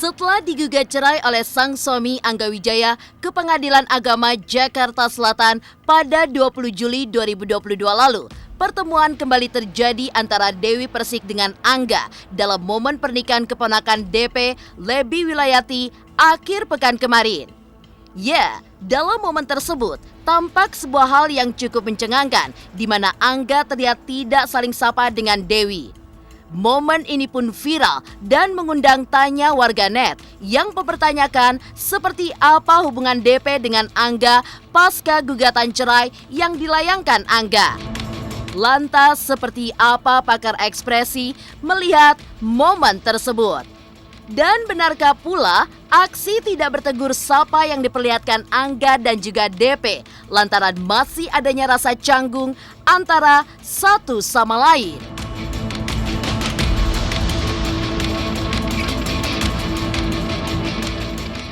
Setelah digugat cerai oleh sang suami Angga Wijaya ke Pengadilan Agama Jakarta Selatan pada 20 Juli 2022 lalu, pertemuan kembali terjadi antara Dewi Persik dengan Angga dalam momen pernikahan keponakan DP Lebby Wilayati akhir pekan kemarin. Ya, dalam momen tersebut tampak sebuah hal yang cukup mencengangkan di mana Angga terlihat tidak saling sapa dengan Dewi. Momen ini pun viral dan mengundang tanya warganet yang mempertanyakan seperti apa hubungan DP dengan Angga pasca gugatan cerai yang dilayangkan Angga. Lantas seperti apa pakar ekspresi melihat momen tersebut? Dan benarkah pula aksi tidak bertegur sapa yang diperlihatkan Angga dan juga DP lantaran masih adanya rasa canggung antara satu sama lain?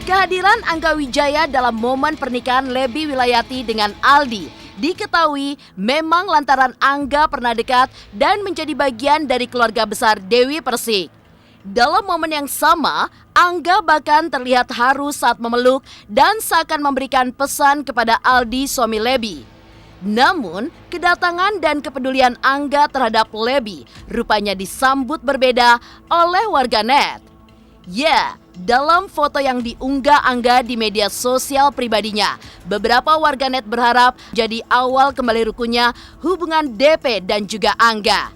Kehadiran Angga Wijaya dalam momen pernikahan Lebby Wilayati dengan Aldi diketahui memang lantaran Angga pernah dekat dan menjadi bagian dari keluarga besar Dewi Persik. Dalam momen yang sama, Angga bahkan terlihat haru saat memeluk dan seakan memberikan pesan kepada Aldi suami Lebby. Namun, kedatangan dan kepedulian Angga terhadap Lebby rupanya disambut berbeda oleh warganet. Ya, dalam foto yang diunggah Angga di media sosial pribadinya, beberapa warganet berharap jadi awal kembali rukunya hubungan DP dan juga Angga.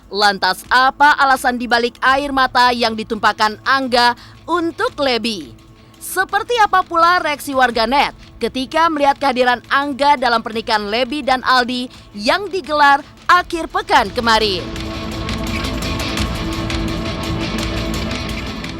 Lantas apa alasan dibalik air mata yang ditumpahkan Angga untuk Lebby? Seperti apa pula reaksi warganet ketika melihat kehadiran Angga dalam pernikahan Lebby dan Aldi yang digelar akhir pekan kemarin?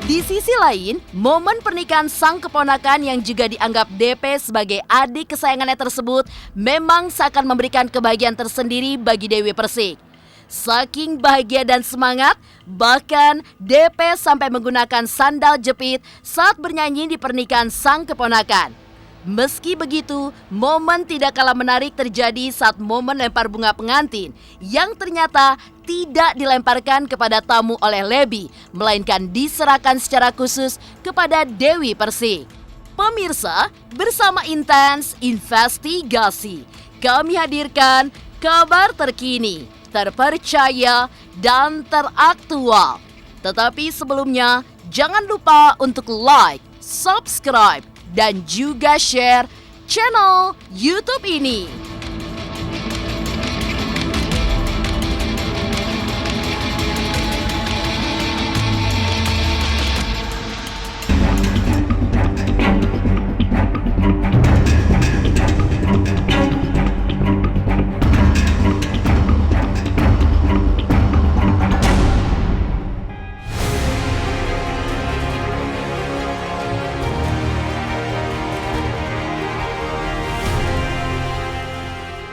Di sisi lain, momen pernikahan sang keponakan yang juga dianggap DP sebagai adik kesayangannya tersebut memang seakan memberikan kebahagiaan tersendiri bagi Dewi Persik. Saking bahagia dan semangat, bahkan DP sampai menggunakan sandal jepit saat bernyanyi di pernikahan sang keponakan. Meski begitu, momen tidak kalah menarik terjadi saat momen lempar bunga pengantin yang ternyata tidak dilemparkan kepada tamu oleh Lebby, melainkan diserahkan secara khusus kepada Dewi Persik. Pemirsa, bersama Intens Investigasi, kami hadirkan kabar terkini, terpercaya, dan teraktual. Tetapi sebelumnya, jangan lupa untuk like, subscribe, dan juga share channel YouTube ini.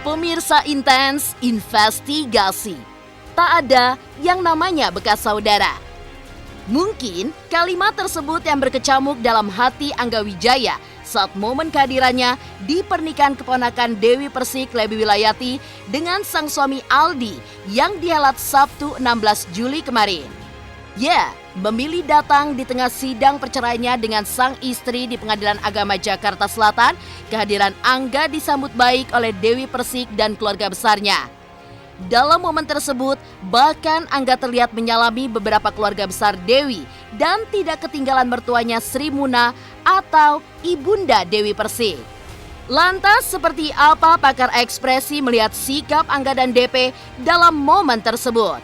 Pemirsa Intens Investigasi, tak ada yang namanya bekas saudara. Mungkin kalimat tersebut yang berkecamuk dalam hati Angga Wijaya saat momen kehadirannya di pernikahan keponakan Dewi Persik Lebby Wilayati dengan sang suami Aldi yang dihelat Sabtu 16 Juli kemarin. Ya, memilih datang di tengah sidang perceraiannya dengan sang istri di Pengadilan Agama Jakarta Selatan, kehadiran Angga disambut baik oleh Dewi Persik dan keluarga besarnya. Dalam momen tersebut, bahkan Angga terlihat menyalami beberapa keluarga besar Dewi dan tidak ketinggalan mertuanya Sri Muna atau Ibunda Dewi Persik. Lantas seperti apa pakar ekspresi melihat sikap Angga dan DP dalam momen tersebut?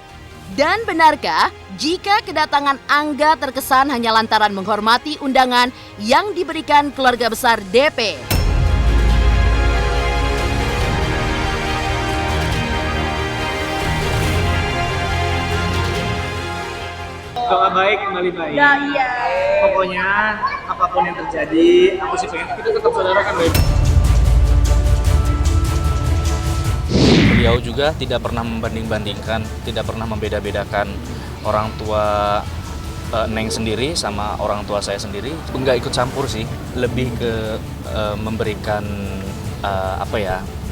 Dan benarkah jika kedatangan Angga terkesan hanya lantaran menghormati undangan yang diberikan keluarga besar DP? Doa baik kembali baik. Ya, iya. Pokoknya apapun yang terjadi, aku sih pengen kita tetap saudara kan baik. Beliau juga tidak pernah membanding-bandingkan, tidak pernah membeda-bedakan orang tua Neng sendiri sama orang tua saya sendiri. Enggak ikut campur sih, lebih ke memberikan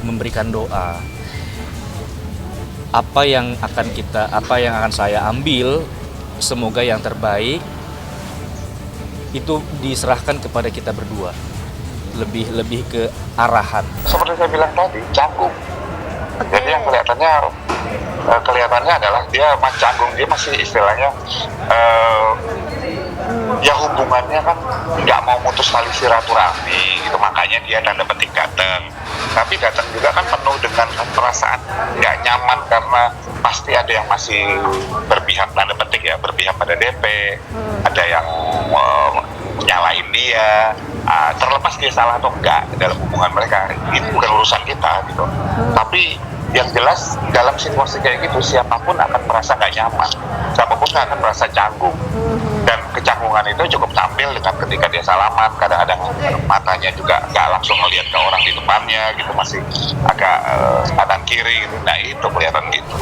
memberikan doa. Apa yang akan saya ambil, semoga yang terbaik itu diserahkan kepada kita berdua. Lebih ke arahan. Seperti saya bilang tadi, canggung. Jadi yang kelihatannya adalah dia canggung, dia masih istilahnya ya hubungannya kan nggak mau mutus tali silaturahmi gitu, makanya dia tanda petik datang. Tapi datang juga kan penuh dengan perasaan nggak nyaman karena pasti ada yang masih berpihak, tanda petik ya, berpihak pada DP, ada yang nyalain dia, terlepas dia salah atau enggak dalam hubungan mereka, itu bukan urusan kita gitu. Tapi yang jelas dalam situasi kayak gitu siapapun akan merasa nggak nyaman, siapapun akan merasa canggung, dan kecanggungan itu cukup tampil dengan ketika dia salaman, kadang-kadang matanya juga nggak langsung melihat ke orang di depannya gitu, masih agak kanan kiri gitu. Nah itu kelihatan gitu.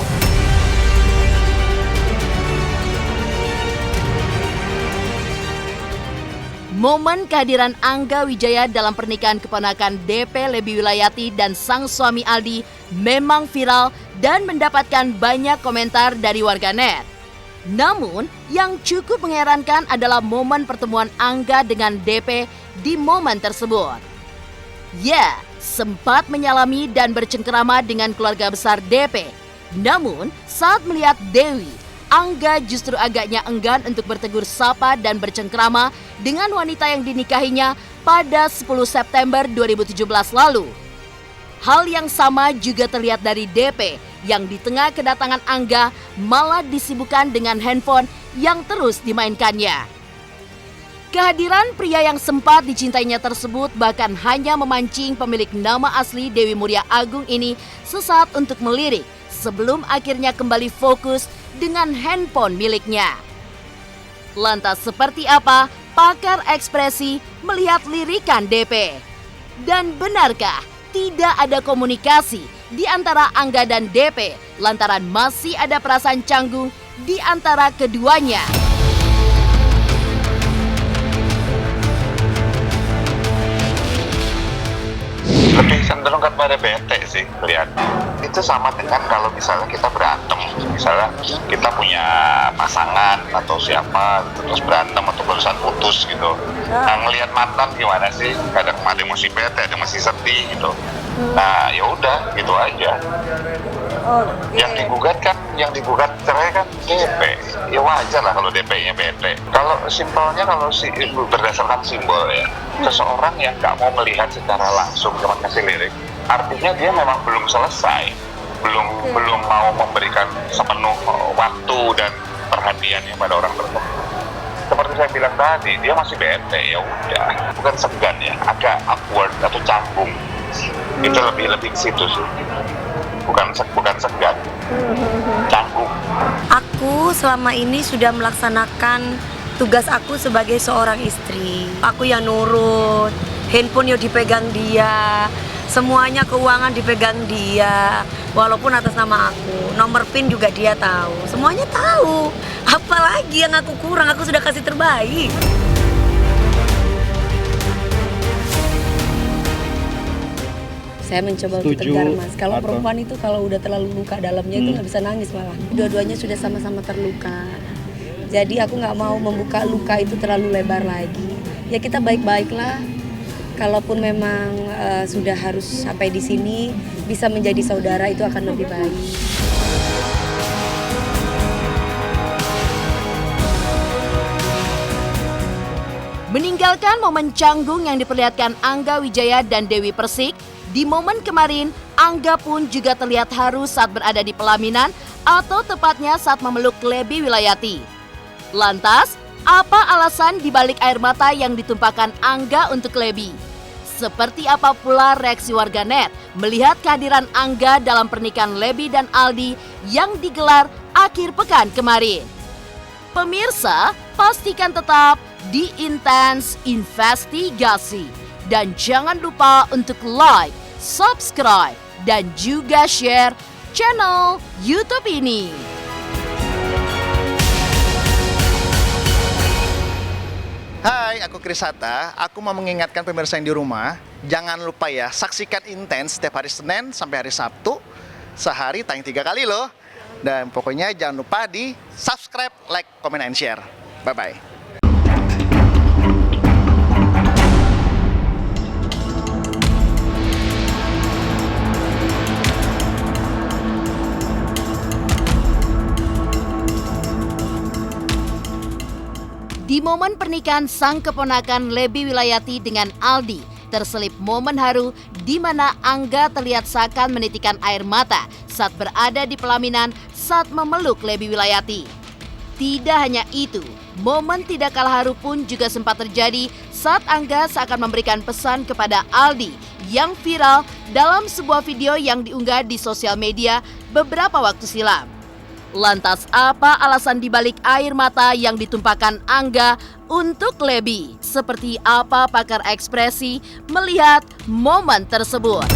Momen kehadiran Angga Wijaya dalam pernikahan keponakan DP Lebi Wilayati dan sang suami Aldi memang viral dan mendapatkan banyak komentar dari warganet. Namun, yang cukup mengherankan adalah momen pertemuan Angga dengan DP di momen tersebut. Ya, sempat menyalami dan bercengkerama dengan keluarga besar DP. Namun, saat melihat Dewi, Angga justru agaknya enggan untuk bertegur sapa dan bercengkerama dengan wanita yang dinikahinya pada 10 September 2017 lalu. Hal yang sama juga terlihat dari DP yang di tengah kedatangan Angga malah disibukkan dengan handphone yang terus dimainkannya. Kehadiran pria yang sempat dicintainya tersebut bahkan hanya memancing pemilik nama asli Dewi Muria Agung ini sesaat untuk melirik sebelum akhirnya kembali fokus dengan handphone miliknya. Lantas seperti apa pakar ekspresi melihat lirikan DP? Dan benarkah tidak ada komunikasi di antara Angga dan DP lantaran masih ada perasaan canggung di antara keduanya? Lebih cenderung kepada bete sih kelihatan. Itu sama dengan kalau misalnya kita berantem, misalnya kita punya pasangan atau siapa gitu, terus berantem atau barusan putus gitu. Nah ngelihat mantan gimana sih? Kadang ada yang masih bete, ada yang masih sedih gitu. Nah ya udah gitu aja. Yang digugat cerai kan DP. Ya wajar lah kalau DP-nya bete. Kalau simpelnya berdasarkan simbol ya, seseorang yang nggak mau melihat secara langsung cuma kasih lirik, artinya dia memang belum selesai, belum mau memberikan sepenuh waktu dan perhatiannya pada orang tersebut. Seperti saya bilang tadi, dia masih bete, ya udah, bukan segan ya, agak awkward atau canggung. Itu lebih ke situ sih. Bukan segan, canggung. Aku selama ini sudah melaksanakan tugas aku sebagai seorang istri. Aku yang nurut, handphone yang dipegang dia, semuanya keuangan dipegang dia, walaupun atas nama aku. Nomor PIN juga dia tahu, semuanya tahu. Apalagi yang aku kurang, aku sudah kasih terbaik. Saya mencoba untuk tegar, Mas. Kalau perempuan itu kalau udah terlalu luka dalamnya itu nggak bisa nangis malah. Dua-duanya sudah sama-sama terluka. Jadi aku nggak mau membuka luka itu terlalu lebar lagi. Ya kita baik-baiklah. Kalaupun memang sudah harus sampai di sini, bisa menjadi saudara itu akan lebih baik. Meninggalkan momen canggung yang diperlihatkan Angga Wijaya dan Dewi Persik, di momen kemarin, Angga pun juga terlihat haru saat berada di pelaminan atau tepatnya saat memeluk Lebi Wilayati. Lantas, apa alasan dibalik air mata yang ditumpahkan Angga untuk Lebi? Seperti apa pula reaksi warganet melihat kehadiran Angga dalam pernikahan Lebi dan Aldi yang digelar akhir pekan kemarin? Pemirsa, pastikan tetap di Intense Investigasi. Dan jangan lupa untuk like, subscribe, dan juga share channel YouTube ini. Hai, aku Chris Hatta. Aku mau mengingatkan pemirsa yang di rumah, jangan lupa ya, saksikan Intense setiap hari Senin sampai hari Sabtu. Sehari tayang 3 kali loh. Dan pokoknya jangan lupa di subscribe, like, comment, and share. Bye-bye. Di momen pernikahan sang keponakan Lebby Wilayati dengan Aldi, terselip momen haru di mana Angga terlihat seakan menitikan air mata saat berada di pelaminan saat memeluk Lebby Wilayati. Tidak hanya itu, momen tidak kalah haru pun juga sempat terjadi saat Angga seakan memberikan pesan kepada Aldi yang viral dalam sebuah video yang diunggah di sosial media beberapa waktu silam. Lantas apa alasan dibalik air mata yang ditumpahkan Angga untuk Lebby? Seperti apa pakar ekspresi melihat momen tersebut?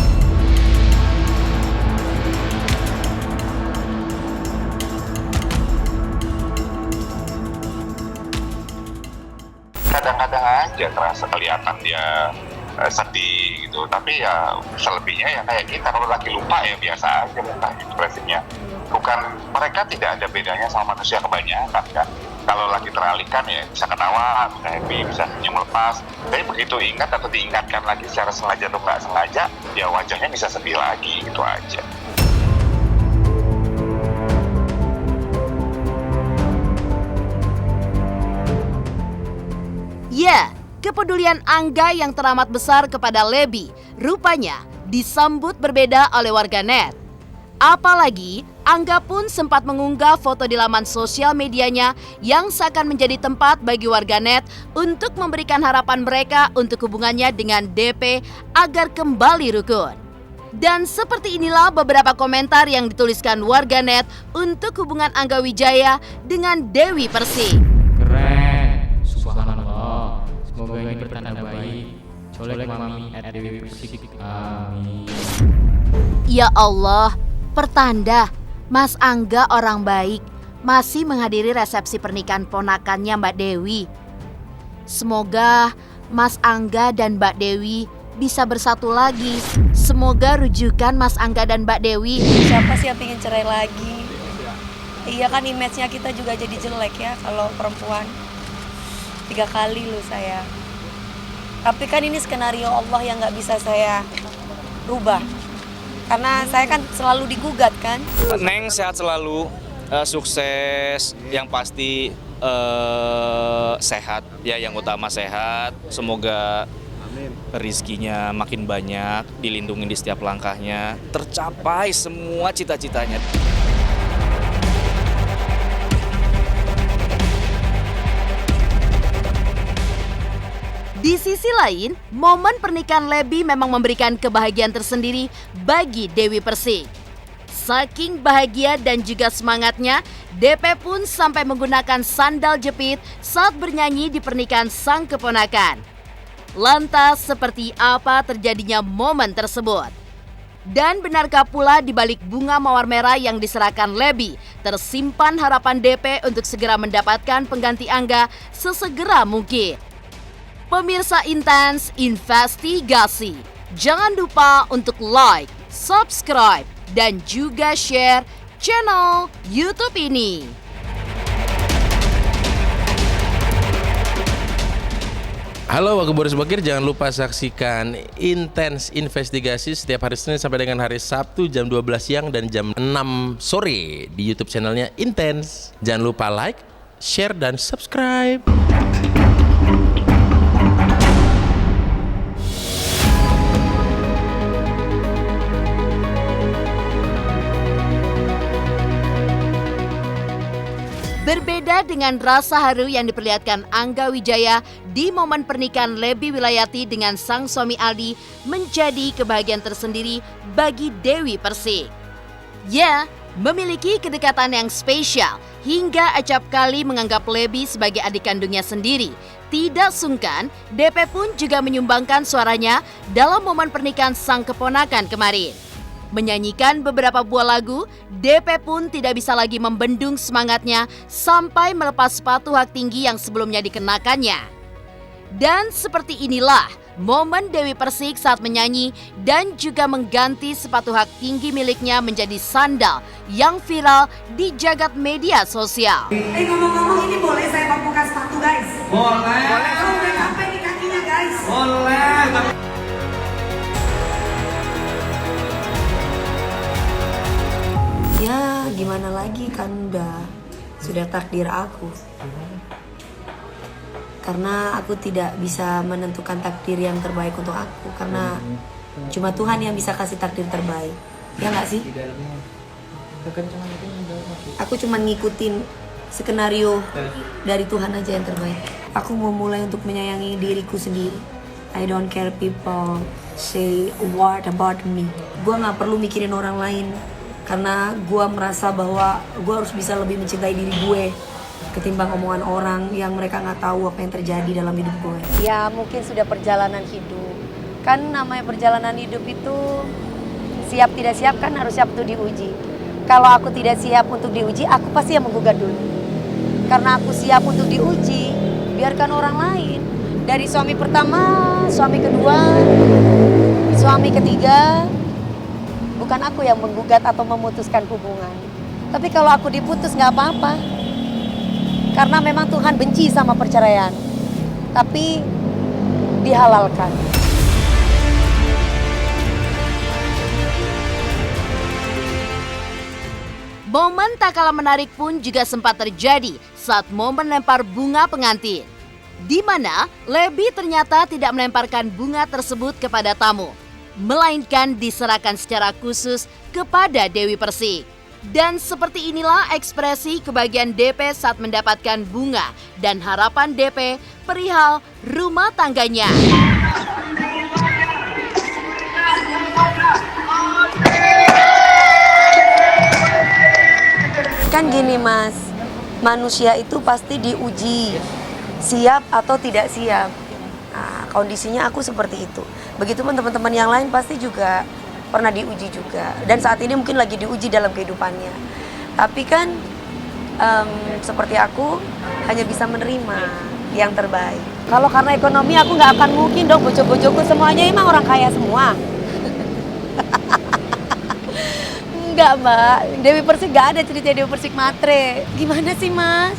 Kadang-kadang aja terasa kelihatan dia sedih gitu, tapi ya selebihnya ya kayak kita kalau lagi lupa ya biasa aja muka ekspresinya. Bukan, mereka tidak ada bedanya sama manusia kebanyakan kan. Kalau lagi teralihkan ya bisa ketawa, bisa happy, bisa senyum lepas. Tapi begitu ingat atau diingatkan lagi secara sengaja atau nggak sengaja, ya wajahnya bisa sedih lagi, gitu aja. Ya, kepedulian Angga yang teramat besar kepada Lebby rupanya disambut berbeda oleh warganet. Apalagi Angga pun sempat mengunggah foto di laman sosial medianya yang seakan menjadi tempat bagi warganet untuk memberikan harapan mereka untuk hubungannya dengan DP agar kembali rukun. Dan seperti inilah beberapa komentar yang dituliskan warganet untuk hubungan Angga Wijaya dengan Dewi Persik. Keren, subhanallah. Semoga ini bertanda baik. Colek mami @Dewi Persik. Amin. Ya Allah, pertanda Mas Angga orang baik masih menghadiri resepsi pernikahan ponakannya Mbak Dewi. Semoga Mas Angga dan Mbak Dewi bisa bersatu lagi. Semoga rujukan Mas Angga dan Mbak Dewi. Siapa sih yang pengen cerai lagi? Iya kan, image-nya kita juga jadi jelek ya kalau perempuan. 3 kali loh saya. Tapi kan ini skenario Allah yang gak bisa saya rubah. Karena saya kan selalu digugat kan. Neng sehat selalu, sukses, yang pasti sehat ya, yang utama sehat. Semoga rizkinya makin banyak, dilindungi di setiap langkahnya, tercapai semua cita-citanya. Di sisi lain, momen pernikahan Lebby memang memberikan kebahagiaan tersendiri bagi Dewi Persik. Saking bahagia dan juga semangatnya, DP pun sampai menggunakan sandal jepit saat bernyanyi di pernikahan sang keponakan. Lantas, seperti apa terjadinya momen tersebut? Dan benarkah pula di balik bunga mawar merah yang diserahkan Lebby, tersimpan harapan DP untuk segera mendapatkan pengganti Angga sesegera mungkin? Pemirsa Intens Investigasi, jangan lupa untuk like, subscribe, dan juga share channel YouTube ini. Halo, aku Boris Bakir. Jangan lupa saksikan Intens Investigasi setiap hari Senin sampai dengan hari Sabtu jam 12 siang dan jam 6 sore di YouTube channelnya Intens. Jangan lupa like, share, dan subscribe. Berbeda dengan rasa haru yang diperlihatkan Angga Wijaya di momen pernikahan Lebby Wilayati dengan sang suami Aldi menjadi kebahagiaan tersendiri bagi Dewi Persik. Ya, memiliki kedekatan yang spesial hingga acap kali menganggap Lebby sebagai adik kandungnya sendiri. Tidak sungkan, DP pun juga menyumbangkan suaranya dalam momen pernikahan sang keponakan kemarin. Menyanyikan beberapa buah lagu, DP pun tidak bisa lagi membendung semangatnya sampai melepas sepatu hak tinggi yang sebelumnya dikenakannya. Dan seperti inilah momen Dewi Persik saat menyanyi dan juga mengganti sepatu hak tinggi miliknya menjadi sandal yang viral di jagat media sosial. Ngomong-ngomong, ini boleh saya buka sepatu guys? Boleh. Kalau udah sampai di kakinya guys? Boleh. Ya gimana lagi kan sudah takdir aku. karena aku tidak bisa menentukan takdir yang terbaik untuk aku, karena cuma Tuhan yang bisa kasih takdir terbaik, ya nggak sih? Aku cuma ngikutin skenario dari Tuhan aja yang terbaik. Aku mau mulai untuk menyayangi diriku sendiri. I don't care people say what about me. Gue nggak perlu mikirin orang lain, karena gue merasa bahwa gue harus bisa lebih mencintai diri gue ketimbang omongan orang yang mereka nggak tahu apa yang terjadi dalam hidup gue. Ya mungkin sudah perjalanan hidup. Kan namanya perjalanan hidup itu siap tidak siap kan harus siap untuk diuji. Kalau aku tidak siap untuk diuji, aku pasti yang menggugat dulu. Karena aku siap untuk diuji, biarkan orang lain. Dari suami pertama, suami kedua, suami ketiga, bukan aku yang menggugat atau memutuskan hubungan. Tapi kalau aku diputus nggak apa-apa. Karena memang Tuhan benci sama perceraian. Tapi dihalalkan. Momen tak kalah menarik pun juga sempat terjadi saat momen lempar bunga pengantin. Di mana Lebby ternyata tidak melemparkan bunga tersebut kepada tamu, melainkan diserahkan secara khusus kepada Dewi Persik. Dan seperti inilah ekspresi kebahagiaan DP saat mendapatkan bunga dan harapan DP perihal rumah tangganya. Kan gini Mas, manusia itu pasti diuji, siap atau tidak siap. Nah, kondisinya aku seperti itu. Begitupun teman-teman yang lain pasti juga pernah diuji juga. Dan saat ini mungkin lagi diuji dalam kehidupannya. Tapi kan seperti aku hanya bisa menerima yang terbaik. Kalau karena ekonomi aku nggak akan mungkin dong bojo-bojoku semuanya emang orang kaya semua. Enggak Mbak, Dewi Persik nggak ada cerita Dewi Persik matre. Gimana sih Mas?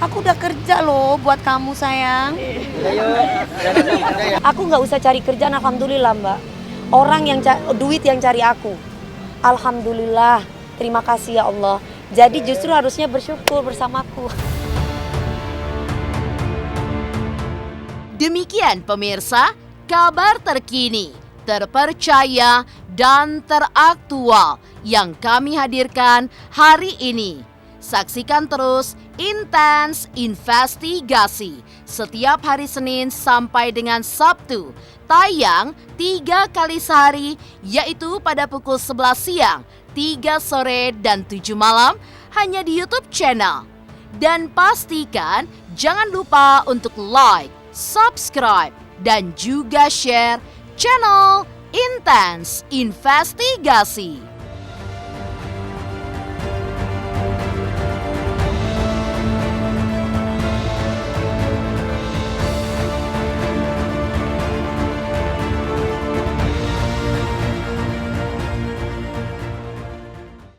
Aku udah kerja loh buat kamu sayang. Aku nggak usah cari kerjaan, alhamdulillah Mbak. Orang yang duit yang cari aku. Alhamdulillah, terima kasih ya Allah. Jadi justru harusnya bersyukur bersamaku. Demikian pemirsa, kabar terkini, terpercaya, dan teraktual yang kami hadirkan hari ini. Saksikan terus Intens Investigasi setiap hari Senin sampai dengan Sabtu. Tayang 3 kali sehari, yaitu pada pukul 11 siang, 3 sore, dan 7 malam hanya di YouTube channel. Dan pastikan jangan lupa untuk like, subscribe, dan juga share channel Intens Investigasi.